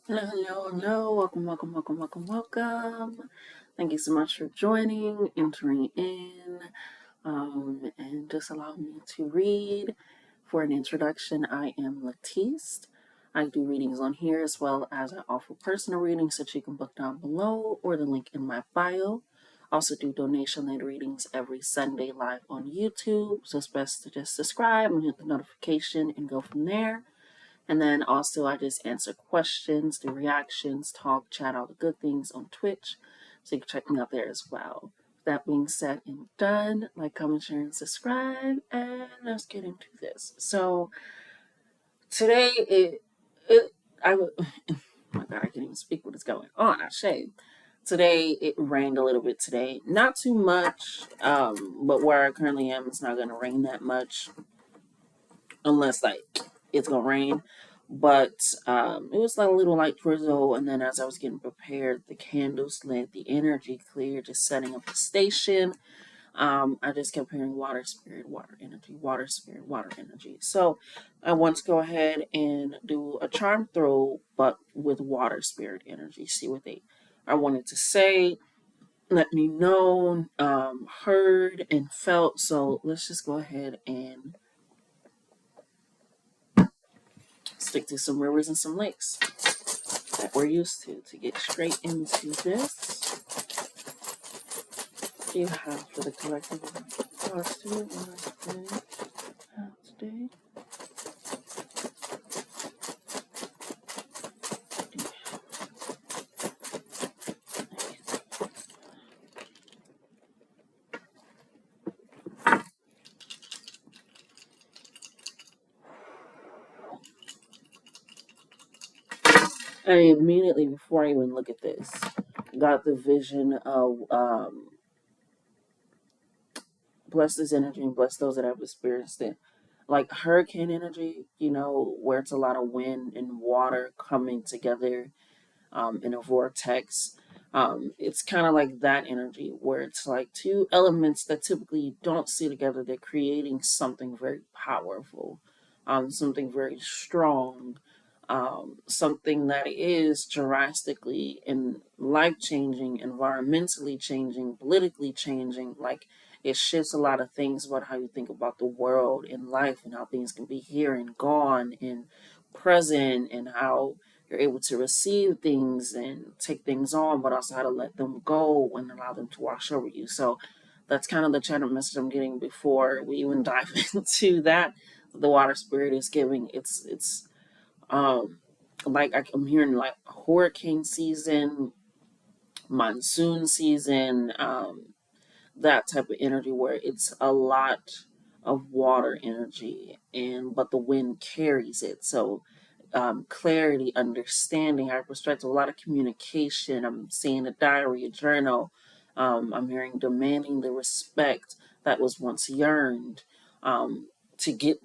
Hello, hello, hello. Welcome, welcome, welcome, welcome, welcome. Thank you so much for joining, entering in, and just allow me to read. For an introduction, I am Latiste. I do readings on here as well as I offer personal readings that you can book down below or the link in my bio. Also do donation-led readings every Sunday live on YouTube, so it's best to just subscribe and hit the notification and go from there. And then also, I just answer questions, do reactions, talk, chat, all the good things on Twitch. So you can check me out there as well. That being said and done, like, comment, share, and subscribe. And let's get into this. So today, oh my God, I can't even speak what is going on. I shade. Today, it rained a little bit today. Not too much, but where I currently am, it's not going to rain that much unless like it's gonna rain. But it was like a little light drizzle, and then as I was getting prepared, the candles lit, the energy cleared, just setting up the station. I just kept hearing water spirit, water energy, water spirit, water energy. So I want to go ahead and do a charm throw, but with water spirit energy. See what they I wanted to say. Let me know, heard and felt. So let's just go ahead and stick to some rivers and some lakes that we're used to get straight into this. Do you have for the collective thoughts to it today? I immediately, before I even look at this, got the vision of bless this energy and bless those that have experienced it. Like hurricane energy, where it's a lot of wind and water coming together in a vortex. It's kind of like that energy where it's like two elements that typically you don't see together. They're creating something very powerful, something very strong, something that is drastically and life changing, environmentally changing, politically changing. Like it shifts a lot of things about how you think about the world and life and how things can be here and gone and present and how you're able to receive things and take things on, but also how to let them go and allow them to wash over you. So that's kind of the channel message I'm getting before we even dive into that. The water spirit is giving. It's like I'm hearing like hurricane season, monsoon season, that type of energy where it's a lot of water energy and but the wind carries it. So clarity, understanding, higher perspective, a lot of communication. I'm seeing a diary, a journal. I'm hearing demanding the respect that was once yearned, to get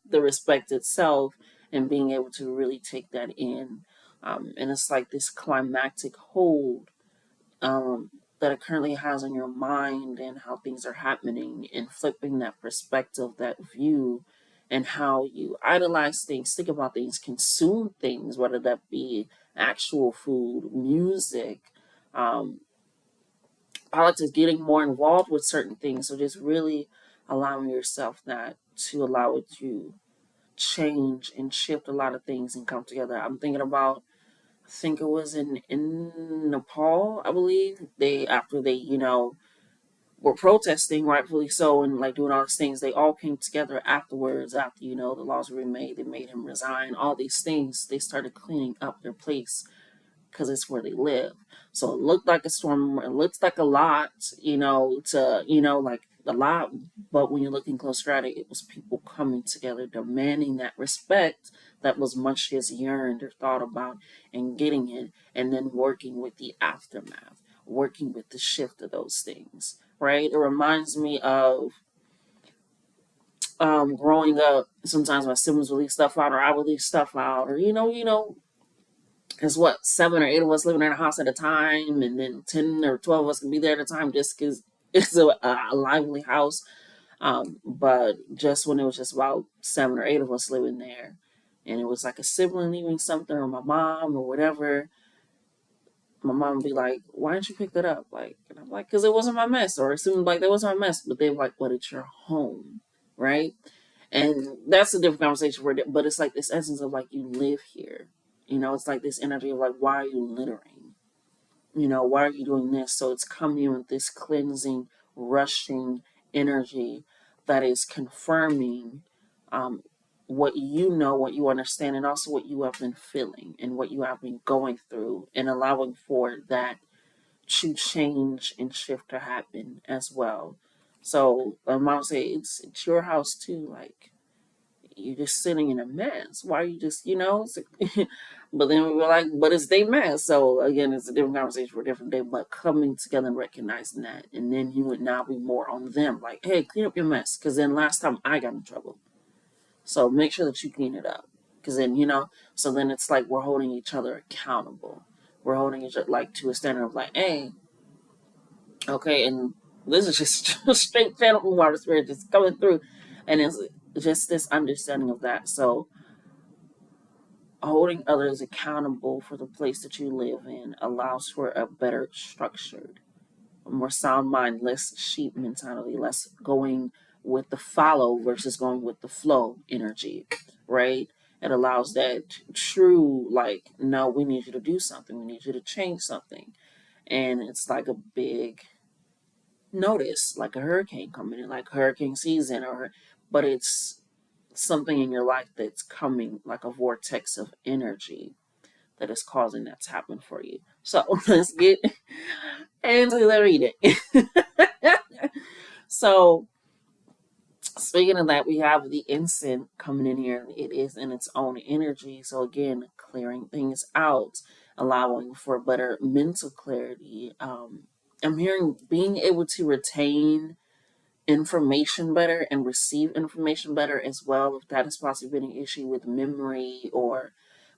the respect itself and being able to really take that in. And it's like this climactic hold, that it currently has on your mind and how things are happening and flipping that perspective, that view, and how you idolize things, think about things, consume things, whether that be actual food, music, um, politics, getting more involved with certain things. So just really allowing yourself that to allow it to change and shift a lot of things and come together. I'm thinking about, I think it was in Nepal, I believe. They after they, were protesting, rightfully so, and like doing all these things, they all came together afterwards, after, the laws were made, they made him resign, all these things, they started cleaning up their place because it's where they live. So it looked like a storm, it looks like a lot, like a lot, but when you're looking closer at it, it was people coming together, demanding that respect that was much as yearned or thought about, and getting it, and then working with the aftermath, working with the shift of those things. Right? It reminds me of growing up. Sometimes my siblings would leave stuff out, or I would leave stuff out, or because what, 7 or 8 of us living in a house at a time, and then 10 or 12 of us can be there at a time, just because it's a lively house. But just when it was just about 7 or 8 of us living there, and it was like a sibling leaving something, or my mom or whatever, my mom would be like, "Why didn't you pick that up?" Like, and I'm like, "Cause it wasn't my mess," or it seemed like that wasn't my mess. But they were like, "But it's your home, right?" And that's a different conversation for it. But it's like this essence of like, you live here. It's like this energy of like, why are you littering? Why are you doing this? So it's coming in with this cleansing, rushing energy that is confirming um, what you know, what you understand, and also what you have been feeling and what you have been going through, and allowing for that to change and shift to happen as well. So my mom say it's your house too. Like, you're just sitting in a mess. Why are you just, but then we were like, but it's their mess. So again, it's a different conversation for a different day, but coming together and recognizing that. And then you would now be more on them. Like, hey, clean up your mess. Because then last time I got in trouble. So make sure that you clean it up. Because then, so then it's like we're holding each other accountable. We're holding each other like to a standard of like, hey, okay, and this is just straight channel water spirit just coming through. And it's just this understanding of that. So holding others accountable for the place that you live in allows for a better structured, a more sound mind, less sheep mentality, less going with the follow versus going with the flow energy, right? It allows that true, like, no, we need you to do something, we need you to change something. And it's like a big notice, like a hurricane coming in, like hurricane season, but it's something in your life that's coming like a vortex of energy that is causing that to happen for you. So let's get into the reading. So speaking of that, we have the incense coming in here. It is in its own energy. So again, clearing things out, allowing for better mental clarity. I'm hearing being able to retain information better and receive information better as well, if that has possibly been an issue with memory or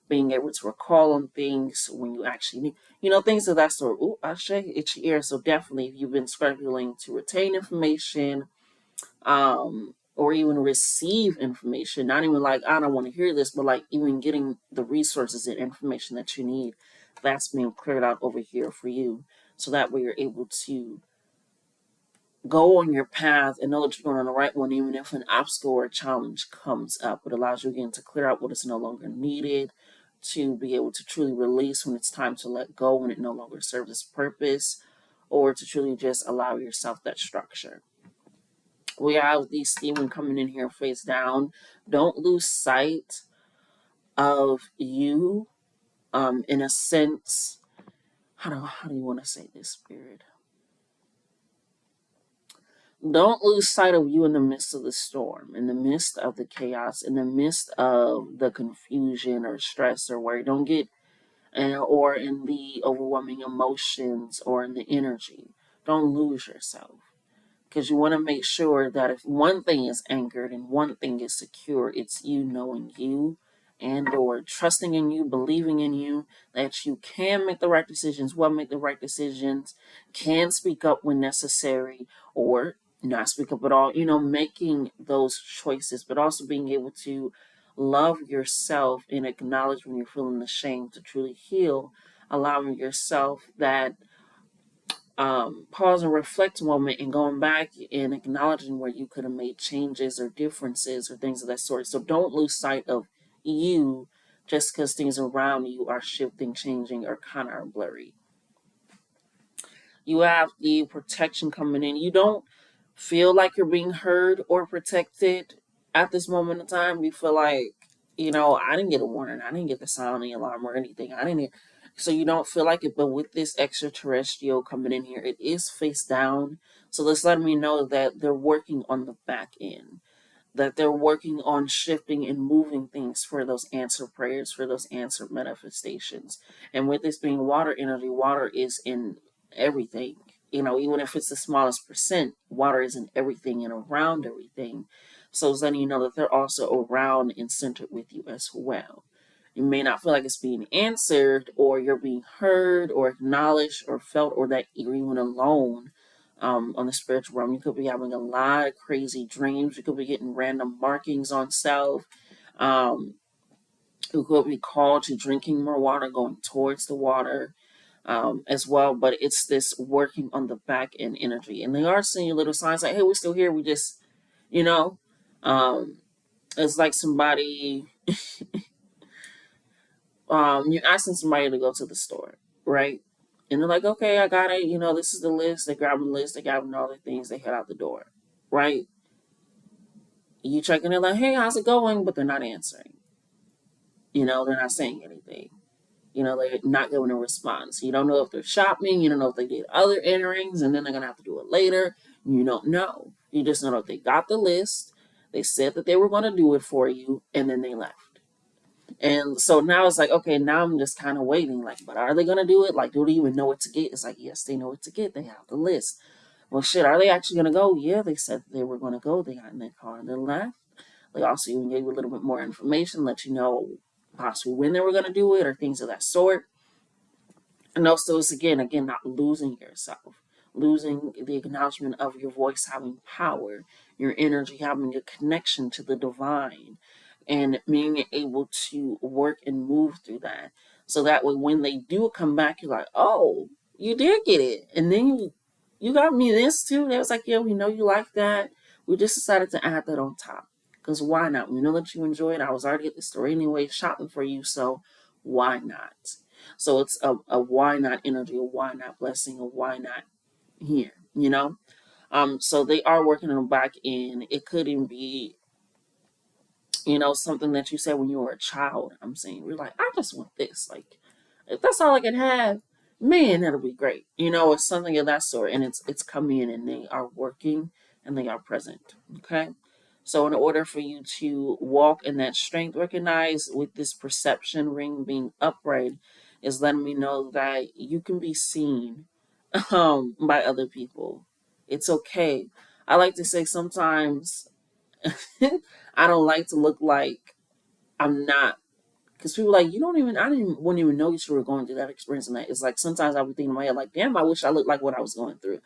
being able to recall on things when you actually need, things of that sort. Ooh, I shake itchy ear. So definitely, if you've been struggling to retain information, or even receive information, not even like, I don't want to hear this, but like even getting the resources and information that you need, that's being cleared out over here for you. So that way you're able to go on your path and know that you're going on the right one, even if an obstacle or a challenge comes up. It allows you again to clear out what is no longer needed, to be able to truly release when it's time to let go, when it no longer serves its purpose, or to truly just allow yourself that structure. We have the Stephen coming in here face down. Don't lose sight of you, in a sense. How do you want to say this, Spirit? Don't lose sight of you in the midst of the storm, in the midst of the chaos, in the midst of the confusion or stress or worry. Don't get, or in the overwhelming emotions or in the energy. Don't lose yourself, because you want to make sure that if one thing is anchored and one thing is secure, it's you knowing you and or trusting in you, believing in you, that you can make the right decisions, will make the right decisions, can speak up when necessary, or not speak up at all, making those choices, but also being able to love yourself and acknowledge when you're feeling the shame, to truly heal, allowing yourself that pause and reflect a moment, and going back and acknowledging where you could have made changes or differences or things of that sort. So don't lose sight of you just because things around you are shifting, changing, or kind of are blurry. You have the protection coming in. You don't feel like you're being heard or protected at this moment in time. You feel like, I didn't get a warning. I didn't get the sounding alarm or anything. I didn't. So you don't feel like it. But with this extraterrestrial coming in here, it is face down. So this letting me know that they're working on the back end, that they're working on shifting and moving things for those answered prayers, for those answered manifestations. And with this being water energy, water is in everything. Even if it's the smallest percent, water is in everything and around everything. So it's letting you know that they're also around and centered with you as well. You may not feel like it's being answered, or you're being heard, or acknowledged, or felt, or that you're even alone. On the spiritual realm, you could be having a lot of crazy dreams. You could be getting random markings on self. Um, It could be called to drinking more water, going towards the water, as well. But it's this working on the back end energy. And they are seeing you little signs like, hey, we're still here. We just, you know, um, it's like somebody, you're asking somebody to go to the store, right? And they're like, okay, I got it. This is the list. They grab the list. They grab all the things. They head out the door, right? You checking in like, hey, how's it going? But they're not answering. They're not saying anything. They're not giving a response. You don't know if they're shopping. You don't know if they did other enterings and then they're going to have to do it later. You don't know. You just know that they got the list. They said that they were going to do it for you and then they left. And so now it's like, okay, now I'm just kind of waiting. Like, but are they going to do it? Like, do they even know what to get? It's like, yes, they know what to get. They have the list. Well, shit, are they actually going to go? Yeah, they said they were going to go. They got in their car and they left. They also even gave you a little bit more information, let you know possibly when they were going to do it or things of that sort. And also, it's again, not losing yourself, losing the acknowledgement of your voice having power, your energy having a connection to the divine, and being able to work and move through that. So that way, when they do come back, you're like, oh, you did get it. And then you got me this too. They was like, yeah, we know you like that. We just decided to add that on top. Because why not? We know that you enjoy it. I was already at the store anyway, shopping for you. So why not? So it's a why not energy, a why not blessing, a why not here. So they are working on the back end. It could even be, something that you said when you were a child. I'm saying, we're like, I just want this. Like, if that's all I can have, man, that'll be great. It's something of that sort. And it's coming in and they are working and they are present. Okay. So in order for you to walk in that strength, recognize with this perception ring being upright is letting me know that you can be seen by other people. It's okay. I like to say sometimes I don't like to look like I'm not, because people are like, you don't even, wouldn't even know you were going through that experience. And that it's like sometimes I would think in my head like, damn, I wish I looked like what I was going through.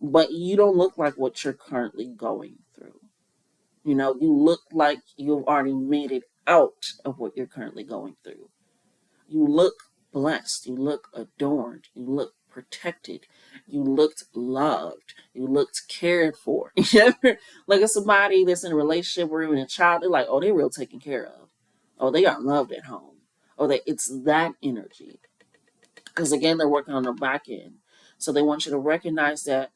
But you don't look like what you're currently going through. You look like you've already made it out of what you're currently going through. You look blessed. You look adorned. You look protected. You looked loved. You looked cared for. You ever look at somebody that's in a relationship or even a child, they're like, oh, they're real taken care of. Oh, they are loved at home. Oh, it's that energy. Because again, they're working on the back end. So they want you to recognize that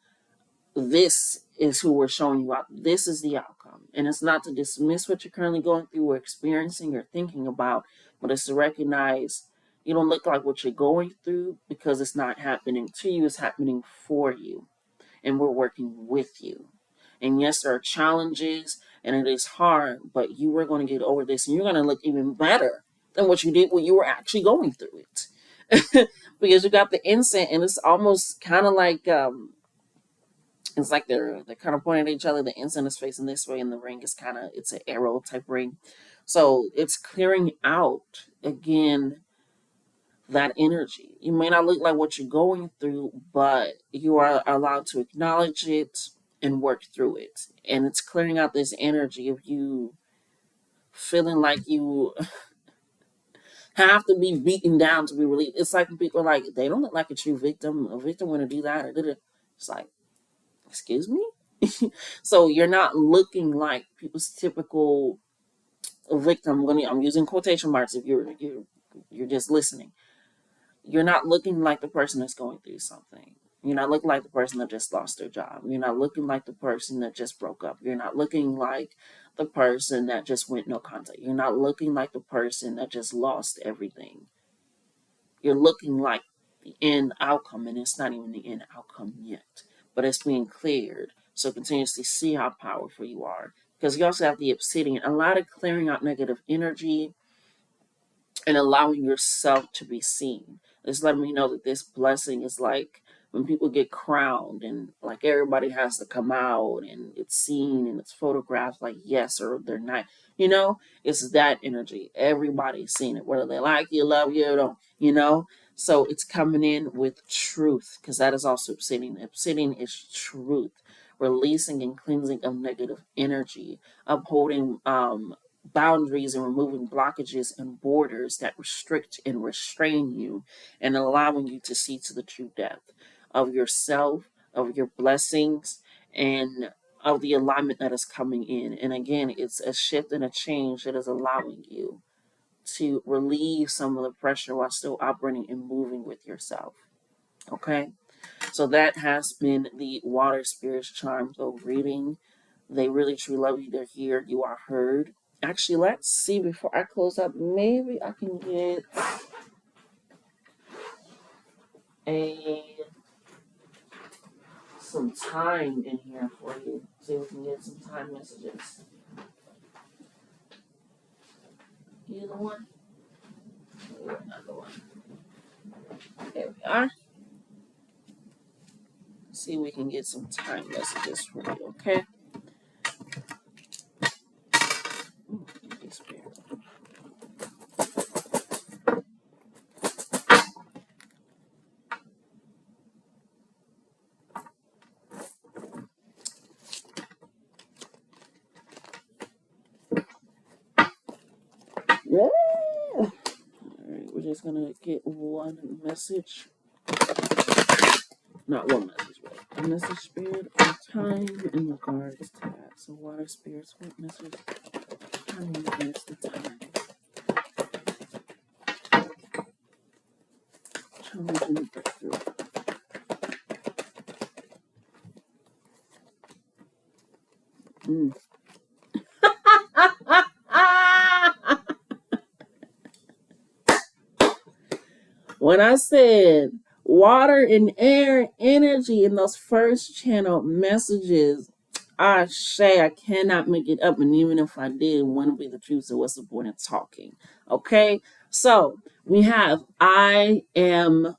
this is who we're showing you out. This is the outcome. And it's not to dismiss what you're currently going through or experiencing or thinking about, but it's to recognize you don't look like what you're going through because it's not happening to you, it's happening for you. And we're working with you. And yes, there are challenges and it is hard, but you are going to get over this and you're going to look even better than what you did when you were actually going through it. Because you got the incense and it's almost kind of like it's like they're kind of pointing at each other. The incense is facing this way, and the ring is it's an arrow type ring. So it's clearing out again that energy. You may not look like what you're going through, but you are allowed to acknowledge it and work through it. And it's clearing out this energy of you feeling like you have to be beaten down to be relieved. It's like people are like, they don't look like a true victim. A victim wouldn't do that. It's like, excuse me? So you're not looking like people's typical victim. I'm using quotation marks if you're just listening. You're not looking like the person that's going through something. You're not looking like the person that just lost their job. You're not looking like the person that just broke up. You're not looking like the person that just went no contact. You're not looking like the person that just lost everything. You're looking like the end outcome, and it's not even the end outcome yet, but it's being cleared. So continuously see how powerful you are. Because you also have the obsidian, a lot of clearing out negative energy and allowing yourself to be seen. It's letting me know that this blessing is like when people get crowned and like everybody has to come out and it's seen and it's photographed like yes or they're not. It's that energy. Everybody's seen it, whether they like you, love you, or don't. So it's coming in with truth because that is also obsidian. Obsidian is truth, releasing and cleansing of negative energy, upholding boundaries and removing blockages and borders that restrict and restrain you, and allowing you to see to the true depth of yourself, of your blessings, and of the alignment that is coming in. And again, it's a shift and a change that is allowing you to relieve some of the pressure while still operating and moving with yourself. Okay? So that has been the Water Spirits Charms of reading. They really truly love you. They're here. You are heard. Actually, let's see before I close up. Maybe I can get a some time in here for you. See if we can get some time messages. Either one. Or another one. There we are. See if we can get some time messages for you. Okay. Ooh, Spirit. Yeah. All right, we're just gonna get one message. Not one message, but a message, Spirit, of time in regards to that. So, Water Spirits, what message? Time in regards to time. Challenging breakthrough. Mm. When I said water and air energy in those first channel messages, I say I cannot make it up, and even if I did, it wouldn't be the truth. So what's the point of talking? Okay, so we have I am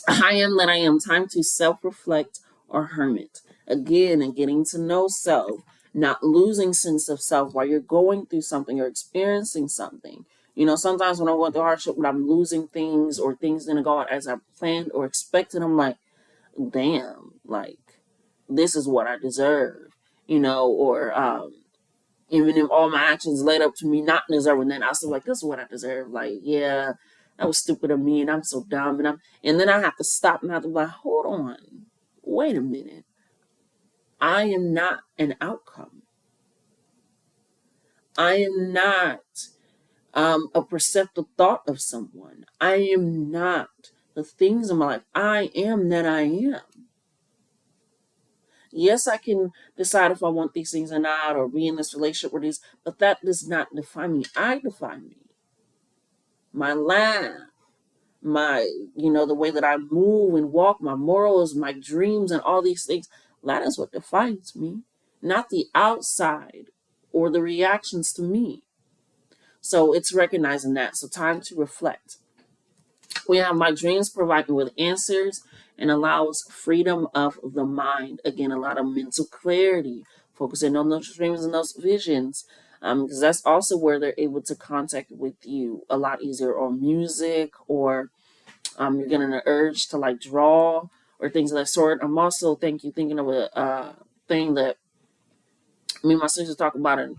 that I am. Time to self-reflect or hermit. Again, and getting to know self, not losing sense of self while you're going through something or experiencing something. You know, sometimes when I'm going through hardship, when I'm losing things or things didn't go out as I planned or expected, I'm like, damn, like this is what I deserve. Or even if all my actions led up to me not deserving that, I still like, this is what I deserve. Like, yeah, that was stupid of me and I'm so dumb. And then I have to stop and I have to be like, hold on, wait a minute. I am not an outcome. I am not a perceptive thought of someone. I am not the things in my life. I am that I am. Yes, I can decide if I want these things or not, or be in this relationship or these, but that does not define me. I define me. My laugh, the way that I move and walk, my morals, my dreams, and all these things, that is what defines me, not the outside or the reactions to me. So it's recognizing that. So time to reflect. We have my dreams provide me with answers and allows freedom of the mind. Again, a lot of mental clarity, focusing on those dreams and those visions. Because that's also where they're able to contact with you a lot easier, or music, or you're getting an urge to like draw or things of that sort. I'm also thinking of a thing that me and my sister talk about it.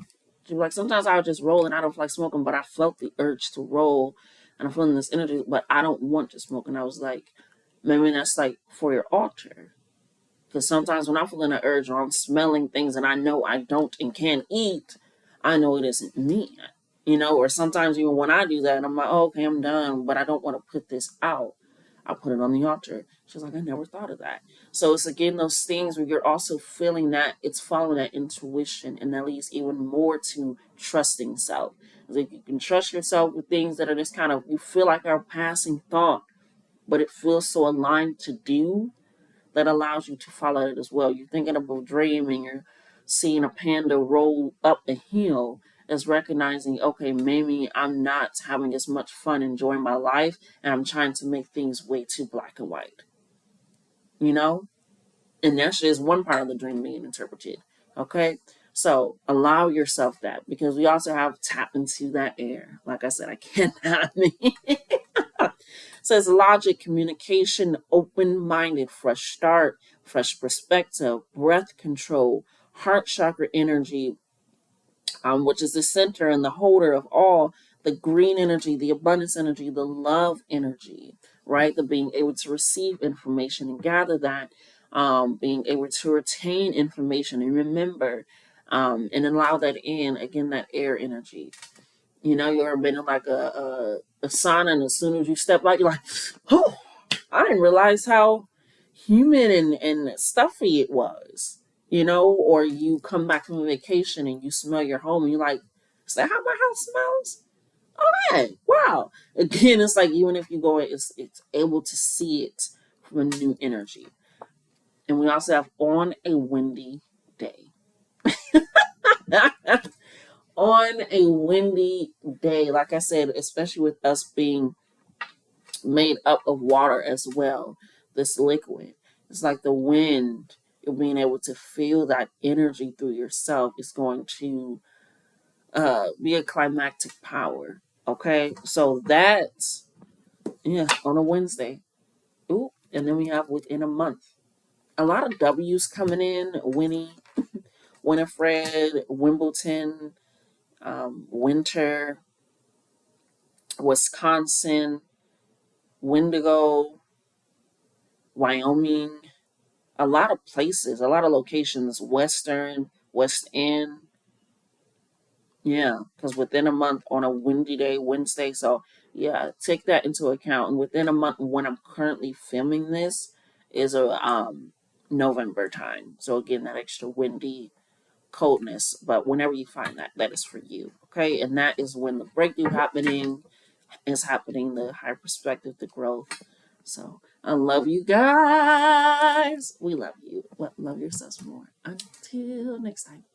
She was like, sometimes I'll just roll and I don't feel like smoking, but I felt the urge to roll and I'm feeling this energy, but I don't want to smoke. And I was like, maybe that's like for your altar. Because sometimes when I'm feeling an urge or I'm smelling things and I know I don't and can't eat, I know it isn't me. Or sometimes even when I do that, I'm like, oh, okay, I'm done, but I don't want to put this out. I'll put it on the altar. She's like, I never thought of that. So it's again those things where you're also feeling that it's following that intuition, and that leads even more to trusting self. Like you can trust yourself with things that are just kind of, you feel like are passing thought, but it feels so aligned to do that allows you to follow it as well. You're thinking of a dream and you're seeing a panda roll up a hill, as recognizing, okay, maybe I'm not having as much fun enjoying my life and I'm trying to make things way too black and white. You know? And that's just one part of the dream being interpreted. Okay? So allow yourself that, because we also have tap into that air. Like I said, I cannot. So it's logic, communication, open-minded, fresh start, fresh perspective, breath control, heart chakra energy, which is the center and the holder of all the green energy, the abundance energy, the love energy, right? The being able to receive information and gather that, being able to retain information and remember, and allow that in, again, that air energy. You know, you ever been in like a sauna, and as soon as you step out, you're like, oh, I didn't realize how humid and stuffy it was. You know, or you come back from a vacation and you smell your home and you're like, is that how my house smells? Oh, man, wow. Again, it's like even if you go, it's able to see it from a new energy. And we also have on a windy day. On a windy day, like I said, especially with us being made up of water as well, this liquid. It's like the wind, you're being able to feel that energy through yourself is going to be a climactic power. Okay, so that's, yeah, on a Wednesday. Ooh, and then we have within a month. A lot of W's coming in: Winnie, Winifred, Wimbledon, Winter, Wisconsin, Wendigo, Wyoming, a lot of places, a lot of locations, Western, West End. Yeah, because within a month on a windy day, Wednesday. So, yeah, take that into account. And within a month, when I'm currently filming this, is a November time. So, again, that extra windy coldness. But whenever you find that, that is for you. Okay. And that is when the breakthrough happening, the higher perspective, the growth. So I love you guys. We love you. Love yourselves more. Until next time.